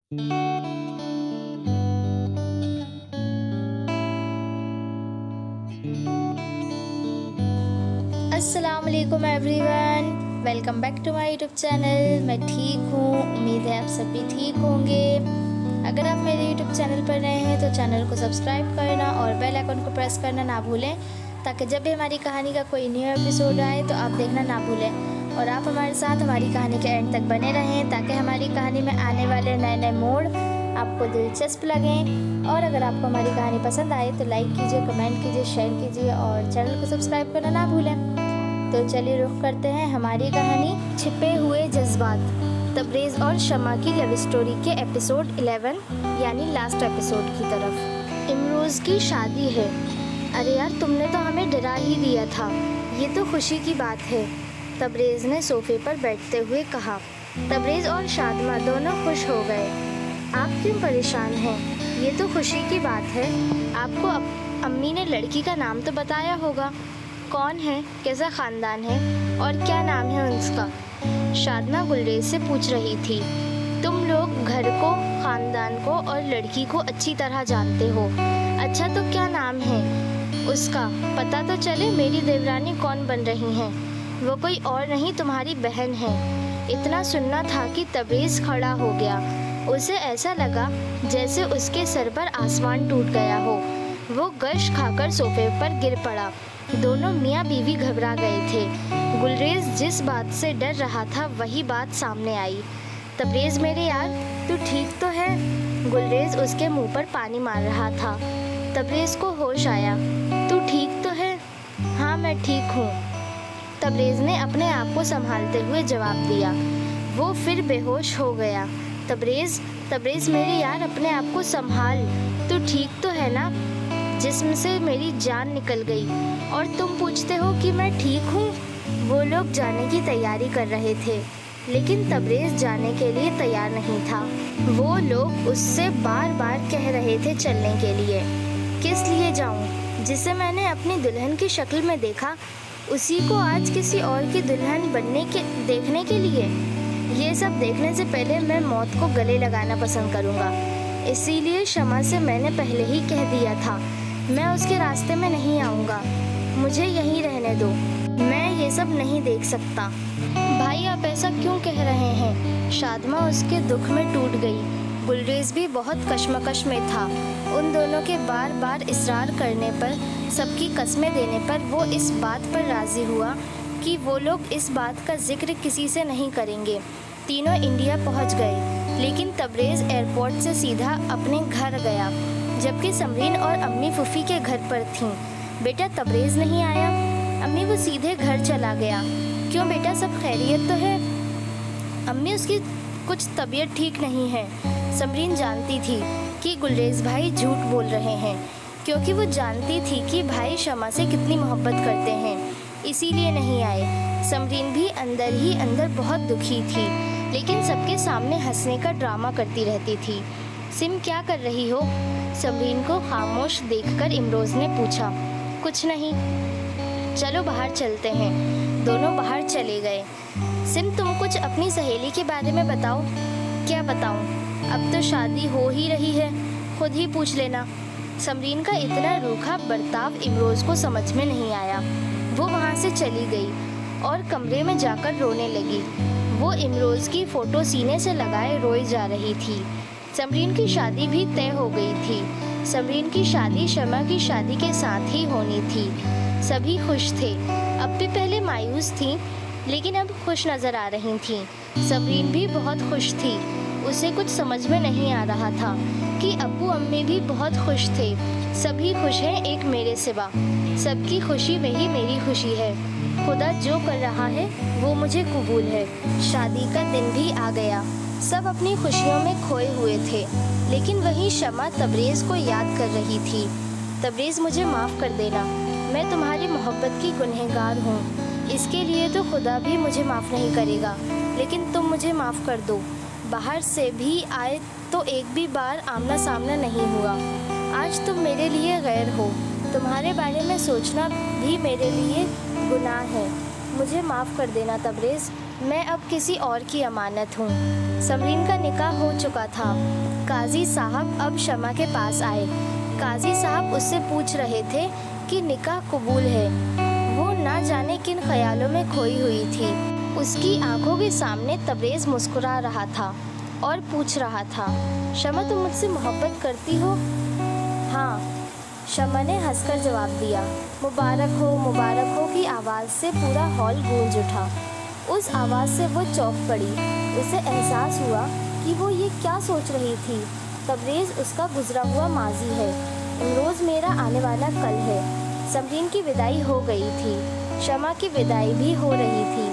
अस्सलाम वालेकुम everyone, welcome back to my YouTube channel. मैं ठीक हूँ, उम्मीद है आप सब भी ठीक होंगे। अगर आप मेरे यूट्यूब चैनल पर नए हैं तो चैनल को सब्सक्राइब करना और बेल आइकन को प्रेस करना ना भूलें, ताकि जब भी हमारी कहानी का कोई न्यू एपिसोड आए तो आप देखना ना भूलें। और आप हमारे साथ हमारी कहानी के एंड तक बने रहें, ताकि हमारी कहानी में आने वाले नए नए मोड़ आपको दिलचस्प लगें। और अगर आपको हमारी कहानी पसंद आए तो लाइक कीजिए, कमेंट कीजिए, शेयर कीजिए और चैनल को सब्सक्राइब करना ना भूलें। तो चलिए रुख करते हैं हमारी कहानी छिपे हुए जज्बात, तबरेज़ और शमा की लव स्टोरी के एपिसोड 11 यानी लास्ट एपिसोड की तरफ। इमरोज़ की शादी है। अरे यार, तुमने तो हमें डरा ही दिया था। ये तो खुशी की बात है, तबरेज़ ने सोफ़े पर बैठते हुए कहा। तबरेज़ और शादमा दोनों खुश हो गए। आप क्यों परेशान हैं? ये तो खुशी की बात है। आपको अम्मी ने लड़की का नाम तो बताया होगा। कौन है, कैसा ख़ानदान है और क्या नाम है उसका? शादमा गुलरेज से पूछ रही थी। तुम लोग घर को, ख़ानदान को और लड़की को अच्छी तरह जानते हो। अच्छा, तो क्या नाम है उसका? पता तो चले मेरी देवरानी कौन बन रही हैं। वो कोई और नहीं, तुम्हारी बहन है। इतना सुनना था कि तबरेज़ खड़ा हो गया। उसे ऐसा लगा जैसे उसके सर पर आसमान टूट गया हो। वो गश खाकर सोफे पर गिर पड़ा। दोनों मियाँ बीवी घबरा गए थे। गुलरेज जिस बात से डर रहा था वही बात सामने आई। तबरेज़ मेरे यार, तू ठीक तो है? गुलरेज उसके मुंह पर पानी मार रहा था। तबरेज़ को होश आया। तू ठीक तो है? हाँ, मैं ठीक हूँ, तबरेज़ ने अपने आप को संभालते हुए जवाब दिया। वो फिर बेहोश हो गया। तबरेज़ मेरे यार, अपने आप को संभाल। तू ठीक तो है ना? जिस्म से मेरी जान निकल गई और तुम पूछते हो कि मैं ठीक हूँ। वो लोग जाने की तैयारी कर रहे थे, लेकिन तबरेज़ जाने के लिए तैयार नहीं था। वो लोग उससे बार बार कह रहे थे चलने के लिए। किस लिए जाऊँ? जिसे मैंने अपनी दुल्हन की शक्ल में देखा, उसी को आज किसी और की दुल्हन देखने के लिए? ये सब देखने से पहले मैं मौत को गले लगाना पसंद करूँगा। इसीलिए शमा से मैंने पहले ही कह दिया था, मैं उसके रास्ते में नहीं आऊँगा। मुझे यहीं रहने दो, मैं ये सब नहीं देख सकता। भाई, आप ऐसा क्यों कह रहे हैं? शादमा उसके दुख में टूट गई। गुलरेज भी बहुत कश्मकश में था। उन दोनों के बार बार इसरार करने पर, सबकी कस्में देने पर वो इस बात पर राज़ी हुआ कि वो लोग इस बात का जिक्र किसी से नहीं करेंगे। तीनों इंडिया पहुंच गए, लेकिन तबरेज़ एयरपोर्ट से सीधा अपने घर गया, जबकि समरीन और अम्मी फूफी के घर पर थीं। बेटा, तबरेज़ नहीं आया? अम्मी, वो सीधे घर चला गया। क्यों बेटा, सब खैरियत तो है? अम्मी, उसकी कुछ तबीयत ठीक नहीं है। समरीन जानती थी कि गुलरेज भाई झूठ बोल रहे हैं, क्योंकि वो जानती थी कि भाई शमा से कितनी मोहब्बत करते हैं, इसीलिए नहीं आए। समरीन भी अंदर ही अंदर बहुत दुखी थी, लेकिन सबके सामने हंसने का ड्रामा करती रहती थी। सिम, क्या कर रही हो? समरीन को खामोश देखकर इमरोज़ ने पूछा। कुछ नहीं, चलो बाहर चलते हैं। दोनों बाहर चले गए। सिम, तुम कुछ अपनी सहेली के बारे में बताओ। क्या बताऊं? अब तो शादी हो ही रही है, खुद ही पूछ लेना। समरीन का इतना रूखा बर्ताव इमरोज़ को समझ में नहीं आया। वो वहाँ से चली गई और कमरे में जाकर रोने लगी। वो इमरोज़ की फ़ोटो सीने से लगाए रोई जा रही थी। समरीन की शादी भी तय हो गई थी। समरीन की शादी शमा की शादी के साथ ही होनी थी। सभी खुश थे। अब भी पहले मायूस थी, लेकिन अब खुश नज़र आ रही थीं। समरीन भी बहुत खुश थी। उसे कुछ समझ में नहीं आ रहा था कि अब्बू अम्मी भी बहुत खुश थे। सभी खुश हैं, एक मेरे सिवा। सबकी खुशी में ही मेरी खुशी है। खुदा जो कर रहा है वो मुझे कबूल है। शादी का दिन भी आ गया। सब अपनी खुशियों में खोए हुए थे, लेकिन वहीं शमा तबरेज़ को याद कर रही थी। तबरेज़, मुझे माफ़ कर देना, मैं तुम्हारी मोहब्बत की गुनहगार हूँ। इसके लिए तो खुदा भी मुझे माफ़ नहीं करेगा, लेकिन तुम मुझे माफ़ कर दो। बाहर से भी आए तो एक भी बार आमना सामना नहीं हुआ। आज तुम मेरे लिए गैर हो। तुम्हारे बारे में सोचना भी मेरे लिए गुनाह है। मुझे माफ़ कर देना तबरेज़। मैं अब किसी और की अमानत हूँ। समरीन का निकाह हो चुका था। काजी साहब अब शमा के पास आए। काजी साहब उससे पूछ रहे थे कि निकाह कबूल है। वो ना जाने किन ख्यालों में खोई हुई थी। उसकी आंखों के सामने तबरेज़ मुस्कुरा रहा था और पूछ रहा था, शमा तुम मुझसे मोहब्बत करती हो? हाँ, शमा ने हंसकर जवाब दिया। मुबारक हो की आवाज़ से पूरा हॉल गूंज उठा। उस आवाज़ से वो चौंक पड़ी। उसे एहसास हुआ कि वो ये क्या सोच रही थी। तबरेज़ उसका गुजरा हुआ माजी है। इमरोज़ मेरा आने वाला कल है। समरीन की विदाई हो गई थी। शमा की विदाई भी हो रही थी।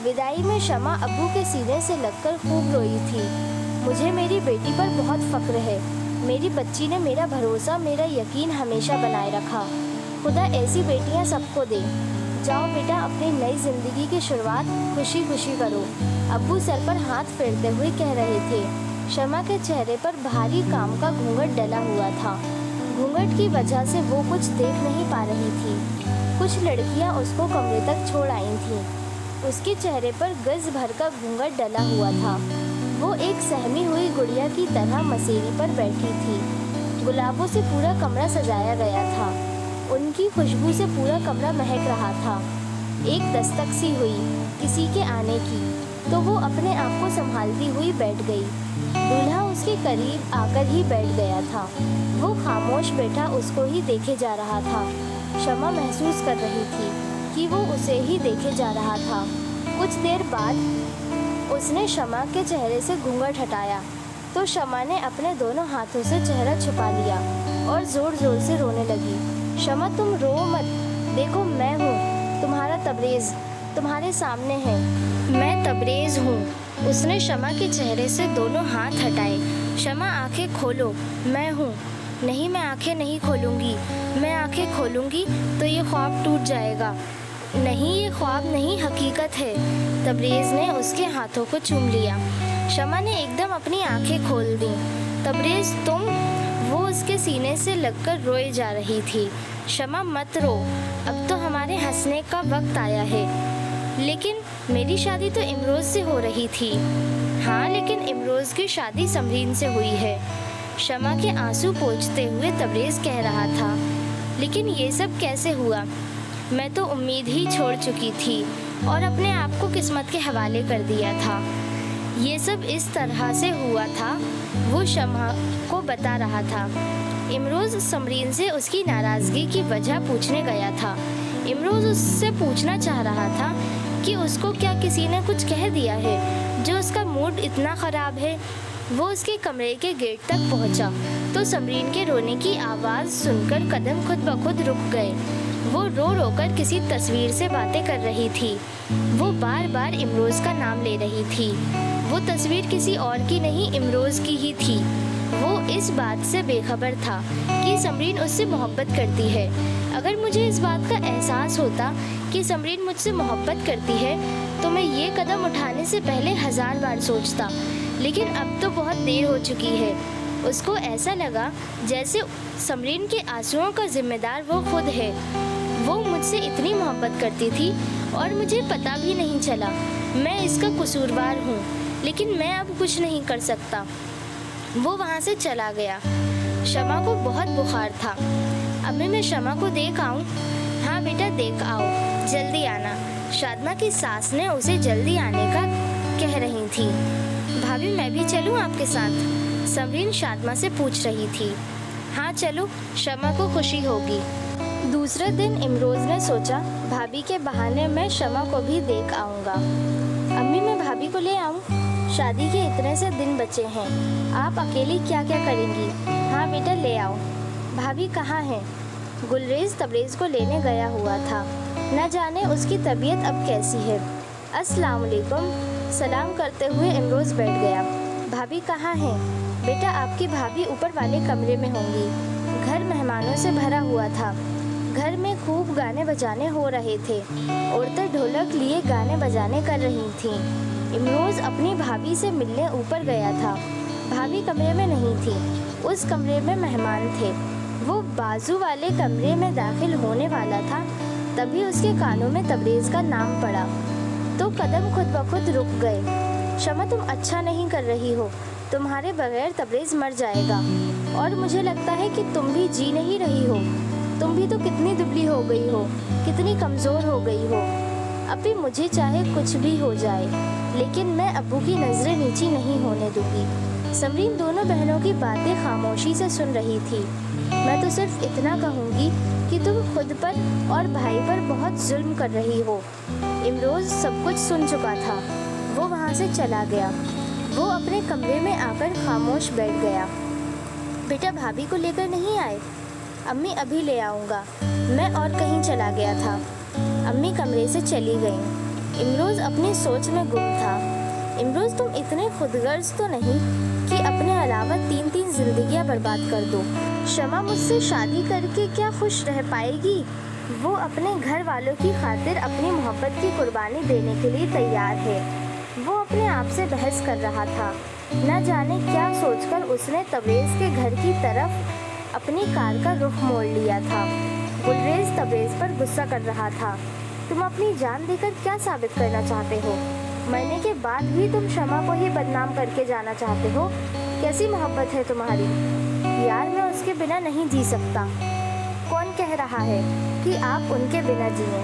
विदाई में शमा अब्बू के सीने से लगकर खूब रोई थी। मुझे मेरी बेटी पर बहुत फ़ख्र है। मेरी बच्ची ने मेरा भरोसा, मेरा यकीन हमेशा बनाए रखा। खुदा ऐसी बेटियां सबको दे। जाओ बेटा, अपनी नई ज़िंदगी की शुरुआत खुशी खुशी करो। अब्बू सर पर हाथ फेरते हुए कह रहे थे। शमा के चेहरे पर भारी काम का घूंघट डला हुआ था। घूंघट की वजह से वो कुछ देख नहीं पा रही थी। कुछ लड़कियां उसको कमरे तक छोड़ आई थीं। उसके चेहरे पर गज भर का घूंघट डला हुआ था। वो एक सहमी हुई गुड़िया की तरह मसीरी पर बैठी थी। गुलाबों से पूरा कमरा सजाया गया था। उनकी खुशबू से पूरा कमरा महक रहा था। एक दस्तक सी हुई किसी के आने की, तो वो अपने आप को संभालती हुई बैठ गई। दूल्हा उसके करीब आकर ही बैठ गया था। वो खामोश बैठा उसको ही देखे जा रहा था। शमा महसूस कर रही थी कि वो उसे ही देखे जा रहा था। कुछ देर बाद उसने शमा के चेहरे से घूंघट हटाया तो शमा ने अपने दोनों हाथों से चेहरा छुपा लिया और ज़ोर ज़ोर से रोने लगी। शमा तुम रो मत, देखो मैं हूँ, तुम्हारा तबरेज़ तुम्हारे सामने है। मैं तबरेज़ हूँ। उसने शमा के चेहरे से दोनों हाथ हटाए। शमा आंखें खोलो, मैं हूँ। नहीं, मैं आंखें नहीं खोलूँगी। मैं आंखें खोलूँगी तो ये ख्वाब टूट जाएगा। नहीं, ये ख्वाब नहीं, हकीकत है। तबरेज़ ने उसके हाथों को चूम लिया। शमा ने एकदम अपनी आंखें खोल दी। तबरेज़ तुम? वो उसके सीने से लगकर रोए जा रही थी। शमा मत रो, अब तो हमारे हंसने का वक्त आया है। लेकिन मेरी शादी तो इमरोज़ से हो रही थी। हाँ, लेकिन इमरोज़ की शादी समरीन से हुई है। शमा के आंसू पोंछते हुए तबरेज़ कह रहा था। लेकिन ये सब कैसे हुआ? मैं तो उम्मीद ही छोड़ चुकी थी और अपने आप को किस्मत के हवाले कर दिया था। ये सब इस तरह से हुआ था। वो शमा को बता रहा था। इमरोज़ समरीन से उसकी नाराज़गी की वजह पूछने गया था। इमरोज़ उससे पूछना चाह रहा था कि उसको क्या किसी ने कुछ कह दिया है जो उसका मूड इतना ख़राब है। वो उसके कमरे के गेट तक पहुंचा तो समरीन के रोने की आवाज़ सुनकर कदम खुद ब खुद रुक गए। वो रो रो कर किसी तस्वीर से बातें कर रही थी। वो बार बार इमरोज़ का नाम ले रही थी। वो तस्वीर किसी और की नहीं, इमरोज़ की ही थी। वो इस बात से बेखबर था कि समरीन उससे मोहब्बत करती है। अगर मुझे इस बात का एहसास होता कि समरीन मुझसे मोहब्बत करती है तो मैं ये कदम उठाने से पहले 1000 बार सोचता। लेकिन अब तो बहुत देर हो चुकी है। उसको ऐसा लगा जैसे समरीन के आंसुओं का जिम्मेदार वो खुद है। वो मुझसे इतनी मोहब्बत करती थी और मुझे पता भी नहीं चला। मैं इसका कसूरवार हूँ, लेकिन मैं अब कुछ नहीं कर सकता। वो वहाँ से चला गया। शमा को बहुत बुखार था। अम्मी मैं शमा को देख आऊँ? हाँ बेटा देख आओ, जल्दी आना। शादमा की सास ने उसे जल्दी आने का कह रही थी। भाभी मैं भी चलूँ आपके साथ? समरीन शादमा से पूछ रही थी। हाँ चलो, शमा को खुशी होगी। दूसरे दिन इमरोज़ ने सोचा भाभी के बहाने मैं शमा को भी देख आऊँगा। अम्मी मैं भाभी को ले आऊँ? शादी के इतने से दिन बचे हैं, आप अकेली क्या क्या करेंगी? हाँ बेटा ले आओ। भाभी कहाँ हैं? गुलरेज़ तबरेज़ को लेने गया हुआ था। न जाने उसकी तबीयत अब कैसी है। अस्सलाम वालेकुम। सलाम करते हुए इमरोज़ बैठ गया। भाभी कहाँ हैं? बेटा आपकी भाभी ऊपर वाले कमरे में होंगी। घर मेहमानों से भरा हुआ था। घर में खूब गाने बजाने हो रहे थे। औरतें ढोलक लिए गाने बजाने कर रही थीं। इमरोज़ अपनी भाभी से मिलने ऊपर गया था। भाभी कमरे में नहीं थी, उस कमरे में मेहमान थे। वो बाजू वाले कमरे में दाखिल होने वाला था, तभी उसके कानों में तबरेज़ का नाम पड़ा। तो कदम खुद ब खुद रुक गए। शमा, तुम अच्छा नहीं कर रही हो, तुम्हारे बगैर तबरेज़ मर जाएगा। और मुझे लगता है कि तुम भी जी नहीं रही हो। तुम भी तो कितनी दुबली हो गई हो, कितनी कमज़ोर हो गई हो। अभी मुझे चाहे कुछ भी हो जाए, लेकिन मैं अब्बू की नज़रें नीची नहीं होने दूंगी। समरीन दोनों बहनों की बातें खामोशी से सुन रही थी। मैं तो सिर्फ इतना कहूँगी कि तुम खुद पर और भाई पर बहुत जुल्म कर रही हो। इमरोज़ सब कुछ सुन चुका था। वो वहाँ से चला गया। वो अपने कमरे में आकर खामोश बैठ गया। बेटा, भाभी को लेकर नहीं आए? अम्मी, अभी ले आऊँगा। मैं और कहीं चला गया था। अम्मी कमरे से चली गईं। इमरोज़ अपनी सोच में गुम था। इमरोज़, तुम इतने खुदगर्ज तो नहीं कि अपने अलावा 3-3 जिंदगियां बर्बाद कर दो। शमा मुझसे शादी करके क्या खुश रह पाएगी? वो अपने घर वालों की खातिर अपनी मोहब्बत की कुर्बानी देने के लिए तैयार है। वो अपने आप से बहस कर रहा था। न जाने क्या सोचकर उसने तबरेज़ के घर की तरफ अपनी कार का रुख मोड़ लिया था। गुलरेज़ तबरेज़ पर गुस्सा कर रहा था। तुम अपनी जान देकर क्या साबित करना चाहते हो? मरने के बाद भी तुम शमा को ही बदनाम करके जाना चाहते हो? कैसी मोहब्बत है तुम्हारी? यार, मैं उसके बिना नहीं जी सकता। कौन कह रहा है कि आप उनके बिना जिए?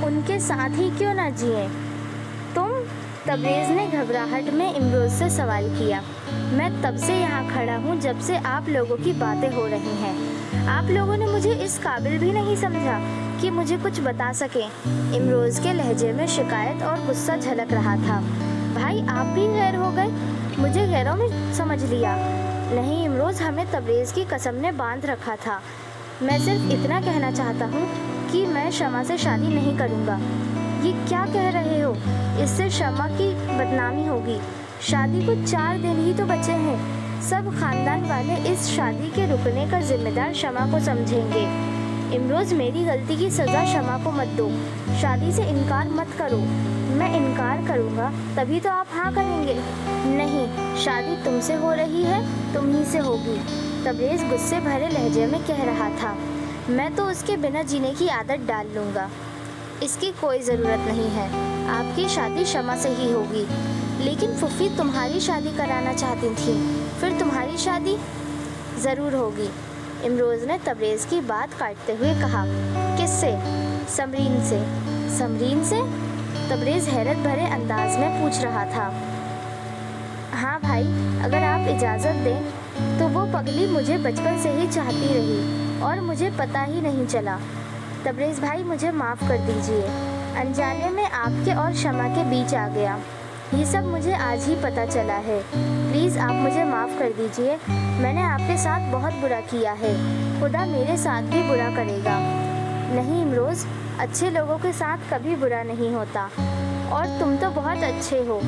उनके साथ ही क्यों ना जिए? तुम? तबरेज़ ने घबराहट में इमरोज़ से सवाल किया। मैं तब से यहाँ खड़ा हूँ जब से आप लोगों की बातें हो रही हैं। आप लोगों ने मुझे इस काबिल भी नहीं समझा कि मुझे कुछ बता सकें। इमरोज़ के लहजे में शिकायत और गुस्सा झलक रहा था। भाई, आप भी गैर हो गए? मुझे गैरों में समझ लिया। नहीं इमरोज़, हमें तबरेज़ की कसम ने बांध रखा था। मैं सिर्फ इतना कहना चाहता हूँ कि मैं शमा से शादी नहीं करूँगा। ये क्या कह रहे हो? इससे शमा की बदनामी होगी। शादी को 4 दिन ही तो बचे हैं। सब खानदान वाले इस शादी के रुकने का जिम्मेदार शमा को समझेंगे। इमरोज़, मेरी गलती की सज़ा शमा को मत दो। शादी से इनकार मत करो। मैं इनकार करूँगा तभी तो आप हाँ करेंगे। नहीं, शादी तुमसे हो रही है, तुम ही से होगी। तबरेज़ गुस्से भरे लहजे में कह रहा था। मैं तो उसके बिना जीने की आदत डाल लूँगा। इसकी कोई ज़रूरत नहीं है। आपकी शादी शमा से ही होगी। लेकिन फुफी तुम्हारी शादी कराना चाहती थी, फिर तुम्हारी शादी ज़रूर होगी। इमरोज़ ने तबरेज़ की बात काटते हुए कहा। किससे? समरीन से। समरीन से? तबरेज़ हैरत भरे अंदाज में पूछ रहा था। हाँ भाई, अगर आप इजाज़त दें तो वो पगली मुझे बचपन से ही चाहती रही और मुझे पता ही नहीं चला। तबरेज़ भाई, मुझे माफ़ कर दीजिए। अनजाने में आपके और शमा के बीच आ गया। ये सब मुझे आज ही पता चला है। प्लीज़ आप मुझे माफ़ कर दीजिए। मैंने आपके साथ बहुत बुरा किया है। खुदा मेरे साथ भी बुरा करेगा। नहीं इमरोज़, अच्छे लोगों के साथ कभी बुरा नहीं होता। और तुम तो बहुत अच्छे हो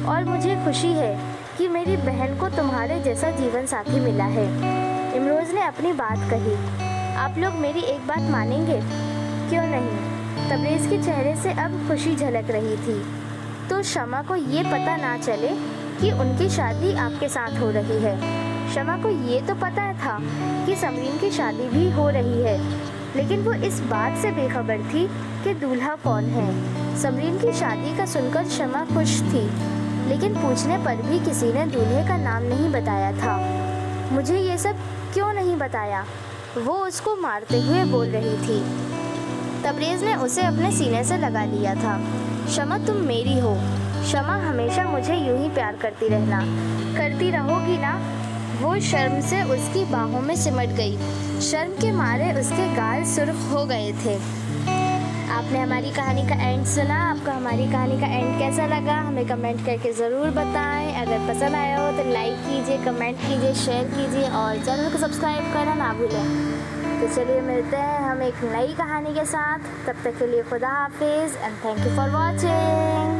और मुझे खुशी है कि मेरी बहन को तुम्हारे जैसा जीवन साथी मिला है। इमरोज़ ने अपनी बात कही। आप लोग मेरी एक बात मानेंगे? क्यों नहीं? तबरेज़ के चेहरे से अब खुशी झलक रही थी। तो शमा को ये पता ना चले कि उनकी शादी आपके साथ हो रही है। शमा को ये तो पता था कि समरीन की शादी भी हो रही है, लेकिन वो इस बात से बेखबर थी कि दूल्हा कौन है। समरीन की शादी का सुनकर शमा खुश थी, लेकिन पूछने पर भी किसी ने दूल्हे का नाम नहीं बताया था। मुझे ये सब क्यों नहीं बताया? वो उसको मारते हुए बोल रही थी। तबरेज़ ने उसे अपने सीने से लगा लिया था। शमा, तुम मेरी हो। शमा, हमेशा मुझे यूं ही प्यार करती रहना। करती रहोगी ना? वो शर्म से उसकी बाहों में सिमट गई। शर्म के मारे उसके गाल सुर्ख हो गए थे। आपने हमारी कहानी का एंड सुना। आपको हमारी कहानी का एंड कैसा लगा हमें कमेंट करके ज़रूर बताएं। अगर पसंद आया हो तो लाइक कीजिए, कमेंट कीजिए, शेयर कीजिए और चैनल को सब्सक्राइब करना ना भूलें। तो चलिए मिलते हैं हम एक नई कहानी के साथ। तब तक के लिए खुदा हाफिज़ and thank you for watching.